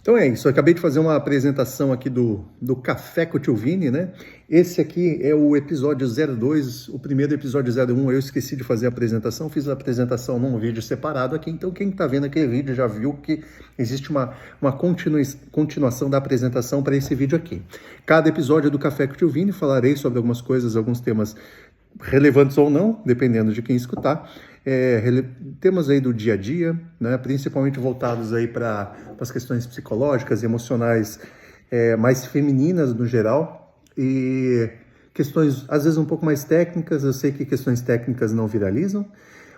Então é isso, eu acabei de fazer uma apresentação aqui do Café com o Tio Vini, né? Esse aqui é o episódio 02, o primeiro episódio 01, eu esqueci de fazer a apresentação, fiz a apresentação num vídeo separado aqui, então quem está vendo aquele vídeo já viu que existe uma continuação da apresentação para esse vídeo aqui. Cada episódio do Café com o Tio Vini falarei sobre algumas coisas, alguns temas relevantes ou não, dependendo de quem escutar, temas aí do dia a dia, né, principalmente voltados aí para as questões psicológicas e emocionais mais femininas no geral, e questões às vezes um pouco mais técnicas. Eu sei que questões técnicas não viralizam,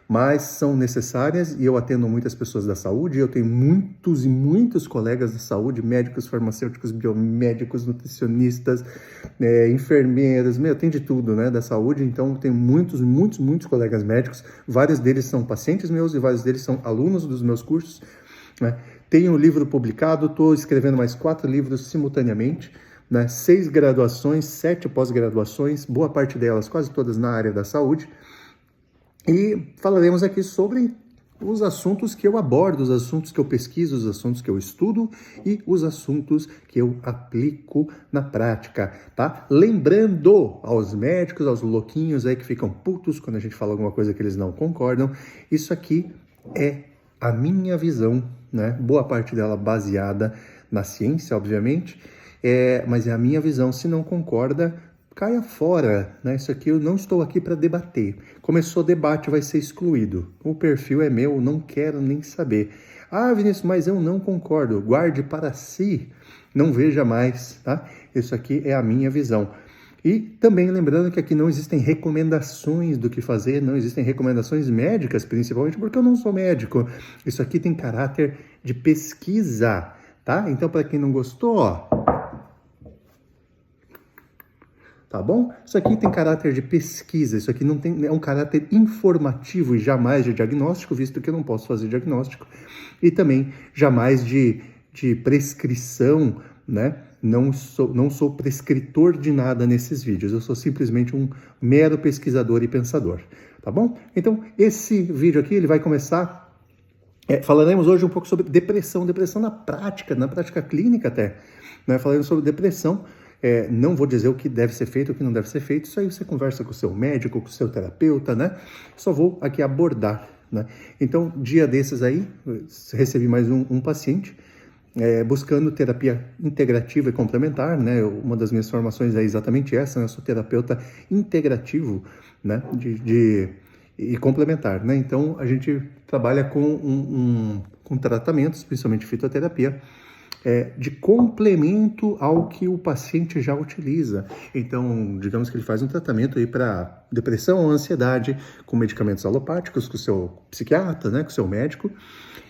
mas são necessárias, e eu atendo muitas pessoas da saúde, eu tenho muitos e muitos colegas da saúde, médicos, farmacêuticos, biomédicos, nutricionistas, enfermeiras, tem de tudo, né, da saúde. Então tenho muitos colegas médicos, vários deles são pacientes meus e vários deles são alunos dos meus cursos, né? Tenho um livro publicado, estou escrevendo mais 4 livros simultaneamente, né? 6 graduações, 7 pós-graduações, boa parte delas, quase todas na área da saúde. E falaremos aqui sobre os assuntos que eu abordo, os assuntos que eu pesquiso, os assuntos que eu estudo e os assuntos que eu aplico na prática, tá? Lembrando aos médicos, aos louquinhos aí que ficam putos quando a gente fala alguma coisa que eles não concordam, isso aqui é a minha visão, né? Boa parte dela baseada na ciência, obviamente, mas é a minha visão. Se não concorda, caia fora, né? Isso aqui eu não estou aqui para debater. Começou o debate, vai ser excluído. O perfil é meu, não quero nem saber. Ah, Vinícius, mas eu não concordo. Guarde para si, não veja mais, tá? Isso aqui é a minha visão. E também lembrando que aqui não existem recomendações do que fazer, não existem recomendações médicas, principalmente porque eu não sou médico. Isso aqui tem caráter de pesquisa, tá? Então, para quem não gostou, ó, tá bom? Isso aqui tem caráter de pesquisa, isso aqui não tem, é um caráter informativo e jamais de diagnóstico, visto que eu não posso fazer diagnóstico, e também jamais de prescrição, né? Não sou prescritor de nada nesses vídeos, eu sou simplesmente um mero pesquisador e pensador, tá bom? Então, esse vídeo aqui, ele vai começar, falaremos hoje um pouco sobre depressão na prática clínica até, né? Falaremos sobre depressão. Não vou dizer o que deve ser feito, o que não deve ser feito, isso aí você conversa com o seu médico, com o seu terapeuta, né? Só vou aqui abordar, né? Então, dia desses aí, recebi mais um paciente buscando terapia integrativa e complementar, né? Uma das minhas formações é exatamente essa, né? Eu sou terapeuta integrativo, né? E complementar, né? Então, a gente trabalha com tratamentos, principalmente fitoterapia, de complemento ao que o paciente já utiliza. Então, digamos que ele faz um tratamento aí para depressão ou ansiedade com medicamentos alopáticos, com o seu psiquiatra, né, com o seu médico,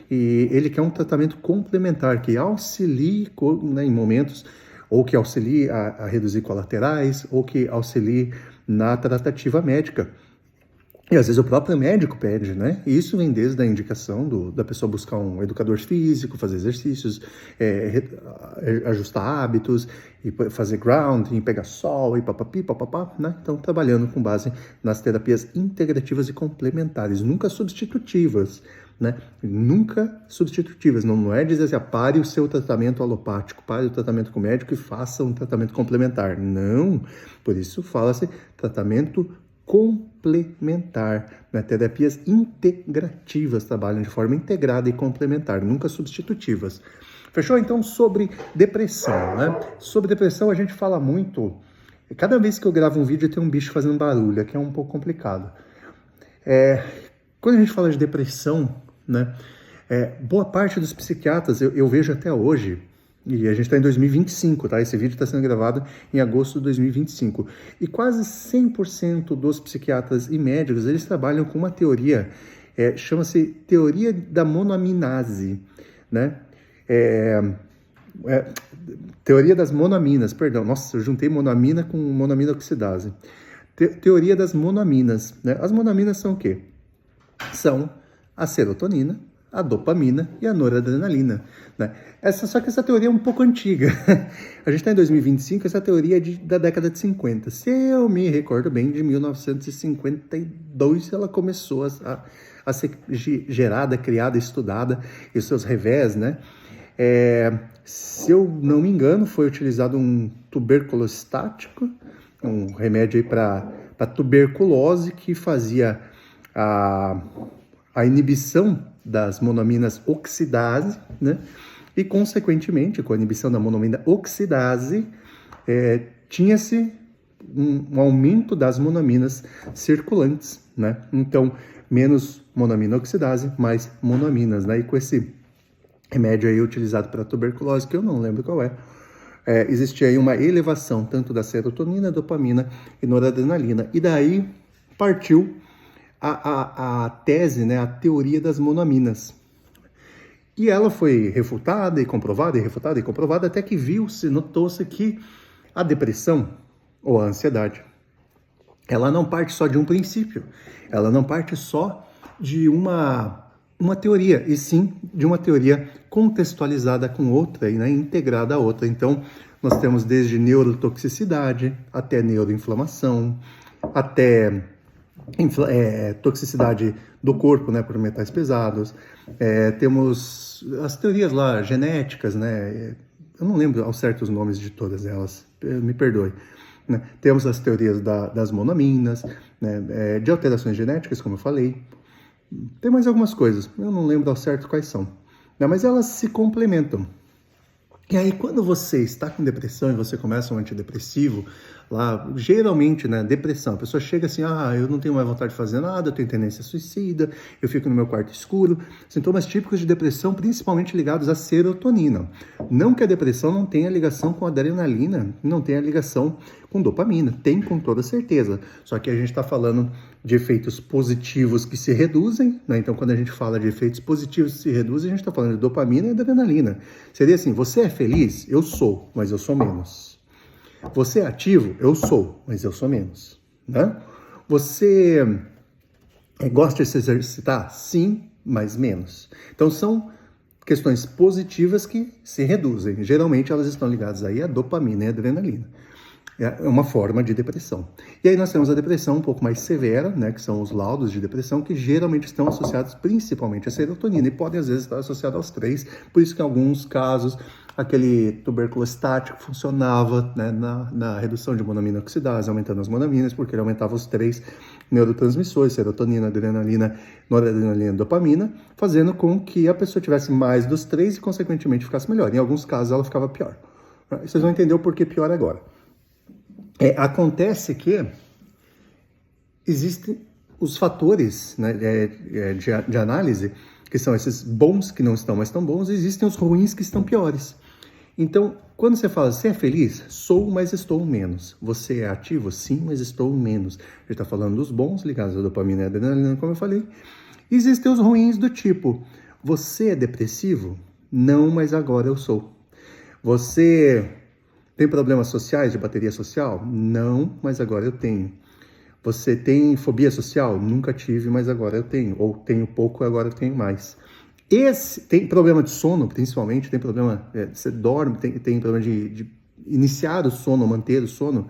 e ele quer um tratamento complementar que auxilie, né, em momentos, ou que auxilie a reduzir colaterais, ou que auxilie na tratativa médica. E às vezes o próprio médico pede, né? E isso vem desde a indicação da pessoa buscar um educador físico, fazer exercícios, ajustar hábitos, e fazer grounding, pegar sol e papapá, né? Então, trabalhando com base nas terapias integrativas e complementares, nunca substitutivas, né? Nunca substitutivas. Não é dizer assim, pare o seu tratamento alopático, pare o tratamento com o médico e faça um tratamento complementar. Não. Por isso fala-se tratamento complementar, né? Terapias integrativas trabalham de forma integrada e complementar, nunca substitutivas. Fechou? Então, sobre depressão, né? Sobre depressão a gente fala muito. Cada vez que eu gravo um vídeo tem um bicho fazendo barulho, que é um pouco complicado. Quando a gente fala de depressão, né? Boa parte dos psiquiatras, eu vejo até hoje, e a gente está em 2025, tá? Esse vídeo está sendo gravado em agosto de 2025. E quase 100% dos psiquiatras e médicos, eles trabalham com uma teoria, chama-se teoria da monoaminase, né? Teoria das monoaminas, perdão. Nossa, eu juntei monoamina com monoamina oxidase. Teoria das monoaminas, né? As monoaminas são o quê? São a serotonina, a dopamina e a noradrenalina, né? Só que essa teoria é um pouco antiga. A gente está em 2025, essa teoria é da década de 50. Se eu me recordo bem, de 1952 ela começou a ser gerada, criada, estudada, e seus revés, né? Se eu não me engano, foi utilizado um tuberculostático, um remédio para tuberculose que fazia a inibição das monoaminas oxidase, né? E, consequentemente, com a inibição da monoamina oxidase, tinha-se um aumento das monoaminas circulantes, né? Então, menos monoamina oxidase, mais monoaminas, né? E com esse remédio aí utilizado para tuberculose, que eu não lembro qual existia aí uma elevação tanto da serotonina, dopamina e noradrenalina. E daí partiu a tese, né? A teoria das monoaminas. E ela foi refutada e comprovada, e refutada e comprovada, até que notou-se que a depressão ou a ansiedade, ela não parte só de um princípio, ela não parte só de uma teoria, e sim de uma teoria contextualizada com outra, né, integrada a outra. Então, nós temos desde neurotoxicidade, até neuroinflamação, até toxicidade do corpo, né, por metais pesados. Temos as teorias lá genéticas, né, eu não lembro ao certo os nomes de todas elas, me perdoe. Né? Temos as teorias das monoaminas, né, de alterações genéticas, como eu falei. Tem mais algumas coisas, eu não lembro ao certo quais são, né, mas elas se complementam. E aí, quando você está com depressão e você começa um antidepressivo, lá, geralmente, né, depressão, a pessoa chega assim, eu não tenho mais vontade de fazer nada, eu tenho tendência suicida, eu fico no meu quarto escuro. Sintomas típicos de depressão, principalmente ligados à serotonina. Não que a depressão não tenha ligação com adrenalina, não tenha ligação com dopamina, tem com toda certeza. Só que a gente está falando de efeitos positivos que se reduzem, né? Então, quando a gente fala de efeitos positivos que se reduzem, a gente está falando de dopamina e adrenalina. Seria assim, você é feliz? Eu sou, mas eu sou menos. Você é ativo? Eu sou, mas eu sou menos. Né? Você gosta de se exercitar? Sim, mas menos. Então, são questões positivas que se reduzem. Geralmente, elas estão ligadas aí à dopamina e à adrenalina. É uma forma de depressão. E aí nós temos a depressão um pouco mais severa, né, que são os laudos de depressão, que geralmente estão associados principalmente à serotonina e podem às vezes estar associados aos três, por isso que em alguns casos aquele tuberculostático funcionava, né, na redução de monoamina oxidase, aumentando as monoaminas, porque ele aumentava os três neurotransmissores, serotonina, adrenalina, noradrenalina e dopamina, fazendo com que a pessoa tivesse mais dos três e consequentemente ficasse melhor. Em alguns casos ela ficava pior. Vocês vão entender o porquê pior agora. Acontece que existem os fatores, né, de análise, que são esses bons que não estão mais tão bons, e existem os ruins que estão piores. Então, quando você fala, você é feliz? Sou, mas estou menos. Você é ativo? Sim, mas estou menos. A gente está falando dos bons, ligados à dopamina e à adrenalina, como eu falei. Existem os ruins do tipo, você é depressivo? Não, mas agora eu sou. Você tem problemas sociais, de bateria social? Não, mas agora eu tenho. Você tem fobia social? Nunca tive, mas agora eu tenho. Ou tenho pouco, agora eu tenho mais. Tem problema de sono, principalmente, tem problema, você dorme, tem problema de iniciar o sono, manter o sono.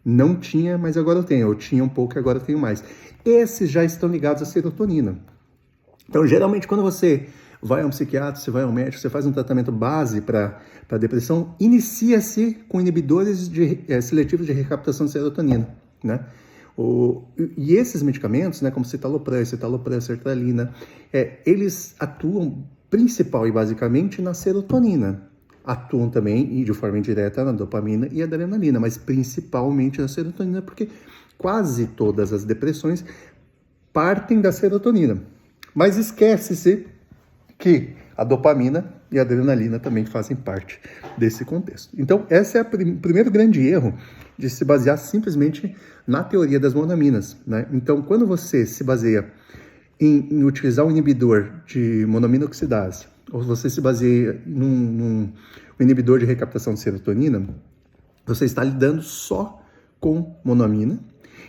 Não tinha, mas agora eu tenho. Eu tinha um pouco, agora eu tenho mais. Esses já estão ligados à serotonina. Então, geralmente, quando você vai a um psiquiatra, você vai ao médico, você faz um tratamento base para depressão, inicia-se com inibidores seletivos de recaptação de serotonina, né? E esses medicamentos, né, como citalopram, sertralina, eles atuam principal e basicamente na serotonina. Atuam também, e de forma indireta, na dopamina e adrenalina, mas principalmente na serotonina, porque quase todas as depressões partem da serotonina. Mas esquece-se que a dopamina e a adrenalina também fazem parte desse contexto. Então, esse é o primeiro grande erro de se basear simplesmente na teoria das monoaminas, né? Então, quando você se baseia em utilizar um inibidor de monoamina oxidase, ou você se baseia num inibidor de recaptação de serotonina, você está lidando só com monoamina,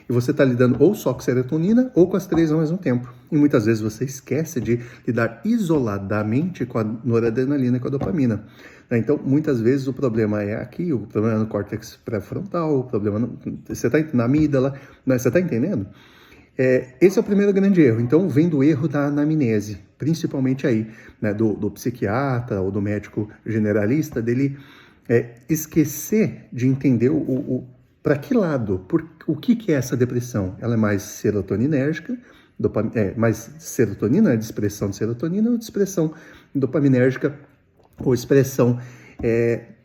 e você está lidando ou só com serotonina ou com as três ao mesmo tempo. E muitas vezes você esquece de lidar isoladamente com a noradrenalina e com a dopamina. Então, muitas vezes o problema é aqui, o problema é no córtex pré-frontal, o problema você está na amígdala, né? Você está entendendo? Esse é o primeiro grande erro. Então, vem do erro da anamnese. principalmente aí, né, do psiquiatra ou do médico generalista, dele esquecer de entender para que lado, o que é essa depressão? Ela é mais serotoninérgica, mais serotonina, de expressão de serotonina, ou de expressão dopaminérgica, ou expressão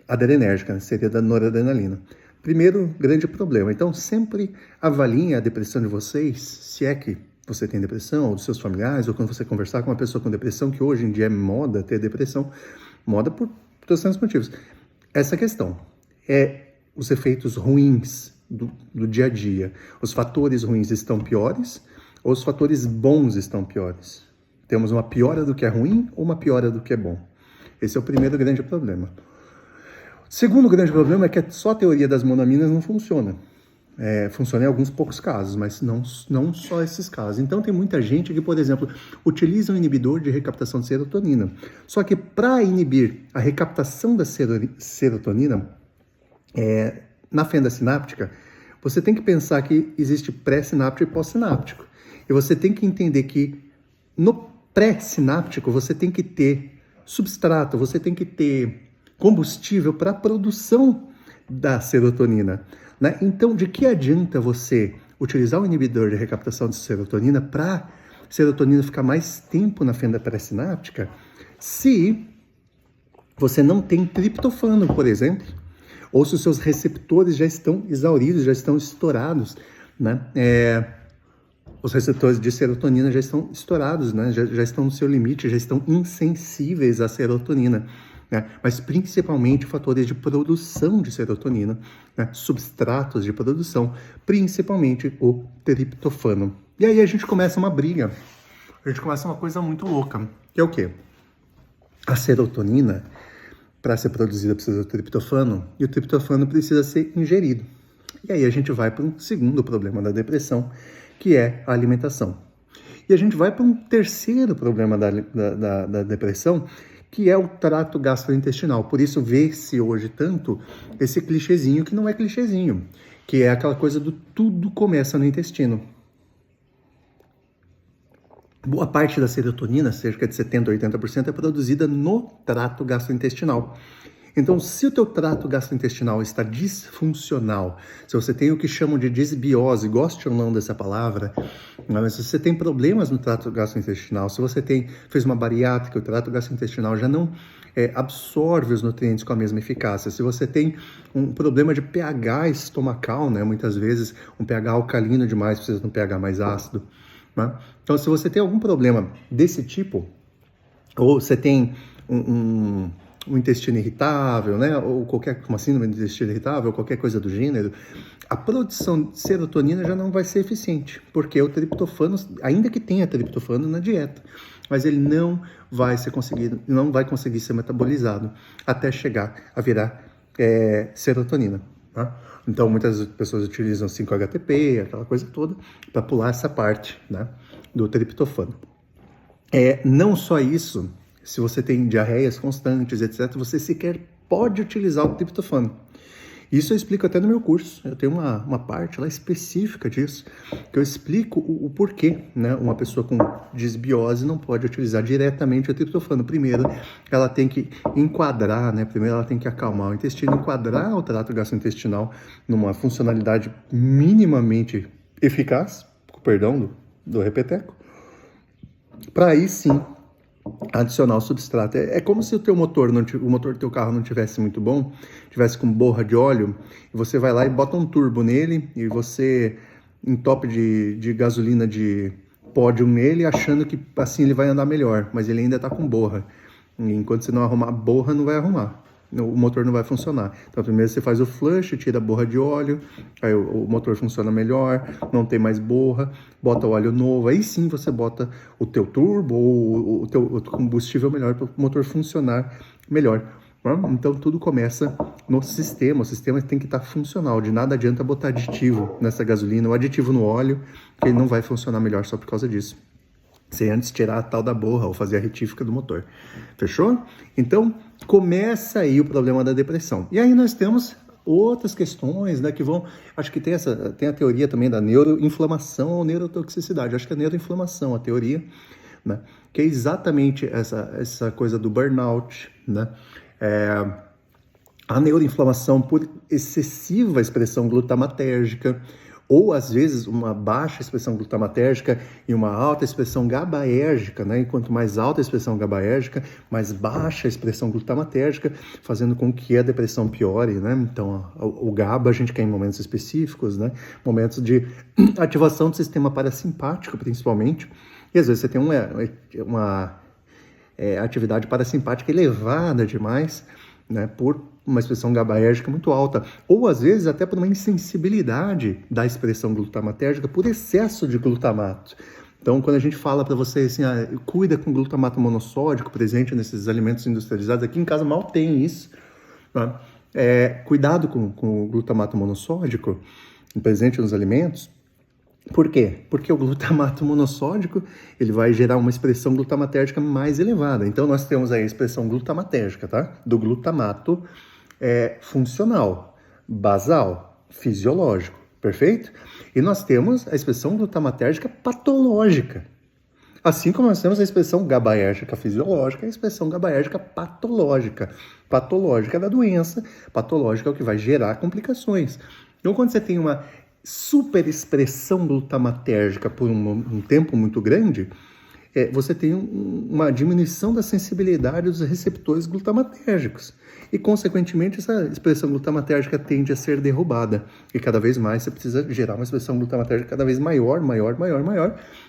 adrenérgica, né? Seria da noradrenalina. Primeiro grande problema. Então, sempre avaliem a depressão de vocês, se é que você tem depressão, ou dos seus familiares, ou quando você conversar com uma pessoa com depressão, que hoje em dia é moda ter depressão, moda por tantos motivos. Essa questão os efeitos ruins do dia a dia. Os fatores ruins estão piores ou os fatores bons estão piores? Temos uma piora do que é ruim ou uma piora do que é bom? Esse é o primeiro grande problema. O segundo grande problema é que só a teoria das monoaminas não funciona. Funciona em alguns poucos casos, mas não só esses casos. Então tem muita gente que, por exemplo, utiliza um inibidor de recaptação de serotonina. Só que para inibir a recaptação da serotonina na fenda sináptica, você tem que pensar que existe pré-sináptico e pós-sináptico. E você tem que entender que no pré-sináptico você tem que ter substrato, você tem que ter combustível para a produção da serotonina, né? Então, de que adianta você utilizar o inibidor de recaptação de serotonina para a serotonina ficar mais tempo na fenda pré-sináptica, se você não tem triptofano, por exemplo, ou se os seus receptores já estão exauridos, já estão estourados, né? Os receptores de serotonina já estão estourados, né? Já estão no seu limite, já estão insensíveis à serotonina, né? Mas principalmente fatores de produção de serotonina, né? Substratos de produção, principalmente o triptofano. E aí a gente começa uma briga, a gente começa uma coisa muito louca, que é o quê? A serotonina, para ser produzida, precisa do triptofano, e o triptofano precisa ser ingerido. E aí a gente vai para um segundo problema da depressão, que é a alimentação. E a gente vai para um terceiro problema da depressão, que é o trato gastrointestinal. Por isso vê-se hoje tanto esse clichêzinho que não é clichêzinho, que é aquela coisa do tudo começa no intestino. Boa parte da serotonina, cerca de 70% a 80%, é produzida no trato gastrointestinal. Então, se o teu trato gastrointestinal está disfuncional, se você tem o que chamam de disbiose, goste ou não dessa palavra, mas se você tem problemas no trato gastrointestinal, se você fez uma bariátrica, o trato gastrointestinal já não absorve os nutrientes com a mesma eficácia, se você tem um problema de pH estomacal, né, muitas vezes um pH alcalino demais, precisa de um pH mais ácido, né? Então, se você tem algum problema desse tipo, ou você tem um intestino irritável, né, ou uma síndrome do intestino irritável, ou qualquer coisa do gênero, a produção de serotonina já não vai ser eficiente, porque o triptofano, ainda que tenha triptofano na dieta, mas ele não vai conseguir ser metabolizado até chegar a virar serotonina, tá? Então, muitas pessoas utilizam 5-HTP, aquela coisa toda, para pular essa parte, né, do triptofano. Não só isso, se você tem diarreias constantes, etc., você sequer pode utilizar o triptofano. Isso eu explico até no meu curso. Eu tenho uma parte lá específica disso, que eu explico o porquê, né, uma pessoa com disbiose não pode utilizar diretamente o triptofano. Primeiro, ela tem que enquadrar, né, primeiro ela tem que acalmar o intestino, enquadrar o trato gastrointestinal numa funcionalidade minimamente eficaz, com perdão do repeteco, para aí sim adicionar o substrato. É como se o motor do teu carro não tivesse muito bom, tivesse com borra de óleo, e você vai lá e bota um turbo nele, e você entope de gasolina de pódio nele, achando que assim ele vai andar melhor, mas ele ainda está com borra. E enquanto você não arrumar a borra, não vai arrumar. O motor não vai funcionar. Então, primeiro você faz o flush, tira a borra de óleo, aí o motor funciona melhor, não tem mais borra, bota o óleo novo, aí sim você bota o teu turbo ou o teu combustível melhor para o motor funcionar melhor. Então, tudo começa no sistema. O sistema tem que estar funcional. De nada adianta botar aditivo nessa gasolina ou aditivo no óleo, que ele não vai funcionar melhor só por causa disso. Sem antes tirar a tal da borra ou fazer a retífica do motor. Fechou? Então, começa aí o problema da depressão. E aí nós temos outras questões, né, que vão... Acho que tem a teoria também da neuroinflamação ou neurotoxicidade. Acho que é neuroinflamação a teoria, né? Que é exatamente essa coisa do burnout, né? A neuroinflamação por excessiva expressão glutamatérgica, ou às vezes uma baixa expressão glutamatérgica e uma alta expressão GABAérgica, né? E quanto mais alta a expressão GABAérgica, mais baixa a expressão glutamatérgica, fazendo com que a depressão piore, né? Então, o GABA a gente quer em momentos específicos, né? Momentos de ativação do sistema parasimpático, principalmente, e às vezes você tem uma atividade parasimpática elevada demais, né? Por uma expressão GABAérgica muito alta, ou às vezes até por uma insensibilidade da expressão glutamatérgica por excesso de glutamato. Então, quando a gente fala para você assim, cuida com glutamato monossódico presente nesses alimentos industrializados, aqui em casa mal tem isso, né? Cuidado com o glutamato monossódico presente nos alimentos. Por quê? Porque o glutamato monossódico ele vai gerar uma expressão glutamatérgica mais elevada. Então, nós temos aí a expressão glutamatérgica, tá? Do glutamato funcional, basal, fisiológico, perfeito? E nós temos a expressão glutamatérgica patológica. Assim como nós temos a expressão GABAérgica fisiológica e a expressão GABAérgica patológica. Patológica é da doença, patológica é o que vai gerar complicações. Então, quando você tem uma superexpressão glutamatérgica por um tempo muito grande, você tem uma diminuição da sensibilidade dos receptores glutamatérgicos. E, consequentemente, essa expressão glutamatérgica tende a ser derrubada. E cada vez mais você precisa gerar uma expressão glutamatérgica cada vez maior,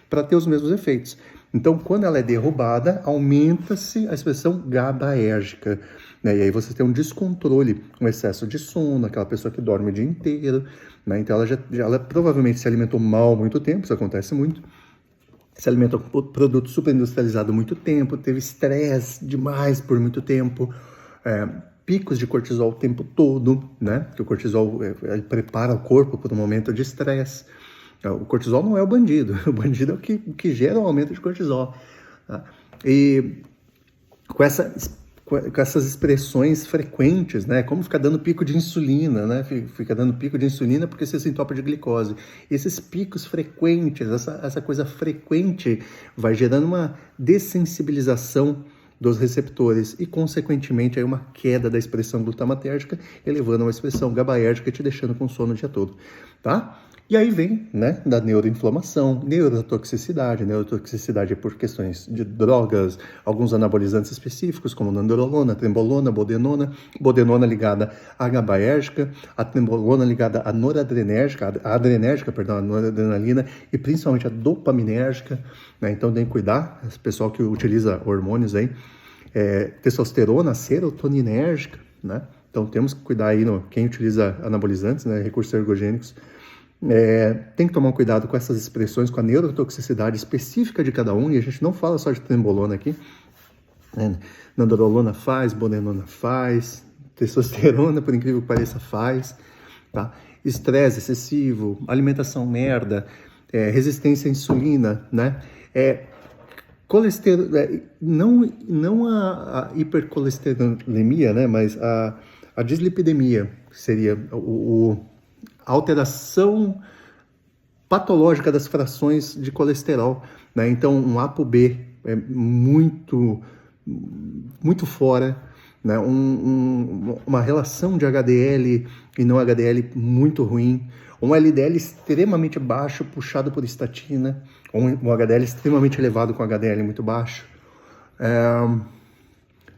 para ter os mesmos efeitos. Então, quando ela é derrubada, aumenta-se a expressão GABAérgica, né? E aí você tem um descontrole, um excesso de sono, aquela pessoa que dorme o dia inteiro, né? Então, ela provavelmente se alimentou mal há muito tempo, isso acontece muito. Se alimentou com produto superindustrializado há muito tempo, teve estresse demais por muito tempo, picos de cortisol o tempo todo, né? Que o cortisol ele prepara o corpo para um momento de estresse. O cortisol não é o bandido é o que gera o aumento de cortisol. Tá? E com essas expressões frequentes, né? Como ficar dando pico de insulina, né? Fica dando pico de insulina porque você se entope de glicose. Esses picos frequentes, essa coisa frequente vai gerando uma dessensibilização dos receptores e, consequentemente, aí uma queda da expressão glutamatérgica, elevando a uma expressão GABAérgica e te deixando com sono o dia todo, tá? E aí vem, né, da neuroinflamação, neurotoxicidade é por questões de drogas, alguns anabolizantes específicos, como nandrolona, trembolona, bodenona ligada à GABAérgica, a trembolona ligada à noradrenérgica, a noradrenalina e principalmente a dopaminérgica, né? Então tem que cuidar, esse pessoal que utiliza hormônios aí, testosterona, serotoninérgica, né? Então temos que cuidar aí quem utiliza anabolizantes, né, recursos ergogênicos. Tem que tomar cuidado com essas expressões, com a neurotoxicidade específica de cada um, e a gente não fala só de trembolona aqui, né? Nandrolona faz, bodenona faz, testosterona, por incrível que pareça, faz, tá? Estresse excessivo, alimentação merda, resistência à insulina, né? Colesterol, não a hipercolesterolemia, né? Mas a dislipidemia, que seria a alteração patológica das frações de colesterol, né? Então, um ApoB é muito fora, né? Uma relação de HDL e não HDL muito ruim, um LDL extremamente baixo puxado por estatina, um HDL extremamente elevado com HDL muito baixo,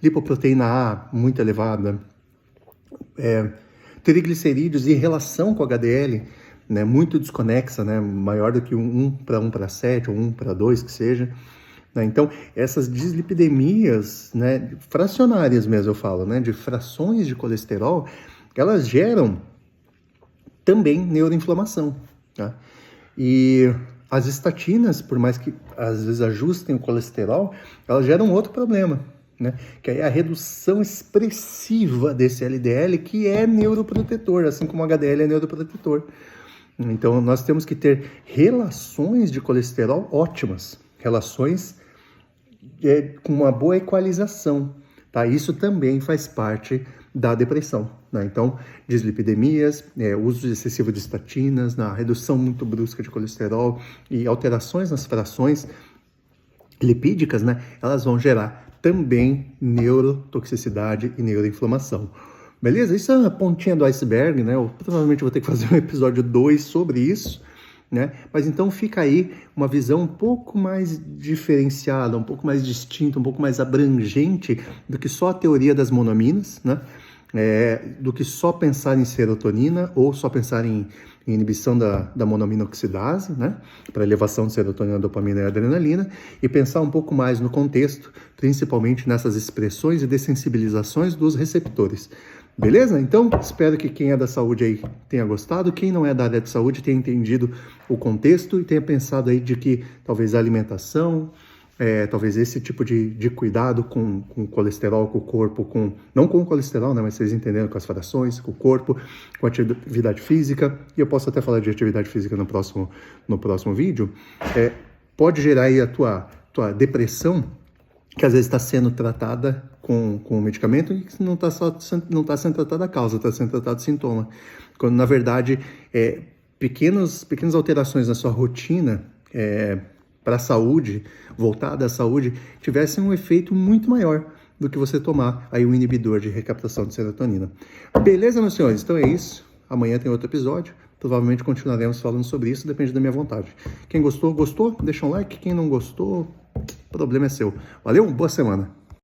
lipoproteína A muito elevada, triglicerídeos em relação com o HDL, né, muito desconexa, né, maior do que 1:7 ou 1:2 que seja. Né? Então, essas dislipidemias, né, fracionárias mesmo eu falo, né, de frações de colesterol, elas geram também neuroinflamação. Tá? E as estatinas, por mais que às vezes ajustem o colesterol, elas geram outro problema, né? Que é a redução expressiva desse LDL, que é neuroprotetor, assim como o HDL é neuroprotetor. Então, nós temos que ter relações de colesterol ótimas, relações com uma boa equalização, tá? Isso também faz parte da depressão, né? Então, dislipidemias, uso excessivo de estatinas, redução muito brusca de colesterol e alterações nas frações lipídicas, né, elas vão gerar também neurotoxicidade e neuroinflamação. Beleza? Isso é uma pontinha do iceberg, né? Eu provavelmente vou ter que fazer um episódio 2 sobre isso, né? Mas então fica aí uma visão um pouco mais diferenciada, um pouco mais distinta, um pouco mais abrangente do que só a teoria das monoaminas, né? Do que só pensar em serotonina ou só pensar em inibição da monoamina oxidase, né, para elevação de serotonina, dopamina e adrenalina, e pensar um pouco mais no contexto, principalmente nessas expressões e dessensibilizações dos receptores. Beleza? Então, espero que quem é da saúde aí tenha gostado, quem não é da área de saúde tenha entendido o contexto e tenha pensado aí de que talvez a alimentação, talvez esse tipo de cuidado com o colesterol, com o corpo, não com o colesterol, né, mas vocês entenderam, com as frações, com o corpo, com a atividade física, e eu posso até falar de atividade física no próximo vídeo, pode gerar aí a tua depressão, que às vezes está sendo tratada com o medicamento e não está sendo tratada a causa, está sendo tratado o sintoma. Quando, na verdade, pequenas alterações na sua rotina para a saúde, voltada à saúde, tivessem um efeito muito maior do que você tomar aí um inibidor de recaptação de serotonina. Beleza, meus senhores? Então é isso. Amanhã tem outro episódio. Provavelmente continuaremos falando sobre isso, depende da minha vontade. Quem gostou, gostou? Deixa um like. Quem não gostou, o problema é seu. Valeu, boa semana.